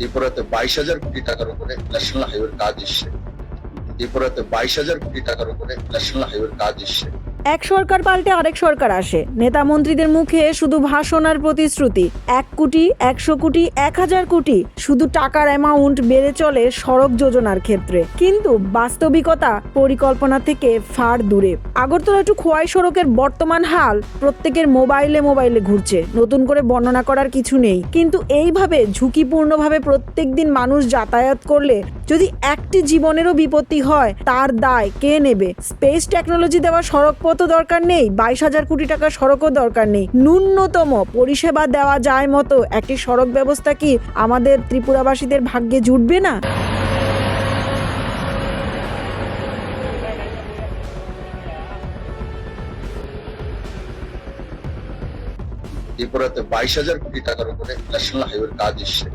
ত্রিপুরাতে 22,000 কোটি টাকার উপরে ন্যাশনাল হাইওয়ের কাজ এসছে। ত্রিপুরাতে 22,000 কোটি টাকার উপরে ন্যাশনাল হাইওয়ের কাজ এসছে। এক সরকার পাল্টে আরেক সরকার আসে, নেতা মন্ত্রীদের মুখে শুধু ভাষণ আর প্রতিশ্রুতি। 1 কোটি, 100 কোটি, 1000 কোটি, শুধু টাকার অ্যামাউন্ট বেড়ে চলে সড়ক যোজনার ক্ষেত্রে। কিন্তু বাস্তবিকতা পরিকল্পনা থেকে ফার দূরে। আগরতলা টু খোয়াই সড়কের বর্তমান হাল প্রত্যেকের মোবাইলে ঘুরছে, নতুন করে বর্ণনা করার কিছু নেই। কিন্তু এইভাবে ঝুঁকিপূর্ণভাবে প্রত্যেকদিন মানুষ যাতায়াত করলে যদি একটি জীবনেরও বিপত্তি হয়, তার দায় কে নেবে? স্পেস টেকনোলজি দেওয়া সড়ক তো দরকার নেই, 22,000 কোটি টাকার সড়কও দরকার নেই। ন্যূনতম পরিষেবা দেওয়া যায় মতো একটি সড়ক ব্যবস্থা কি আমাদের ত্রিপুরাবাসীদের ভাগ্যে জুটবে না? ত্রিপুরাতে 22,000 কোটি টাকার উপরে ন্যাশনাল হাইওয়ের কাজ এসছে।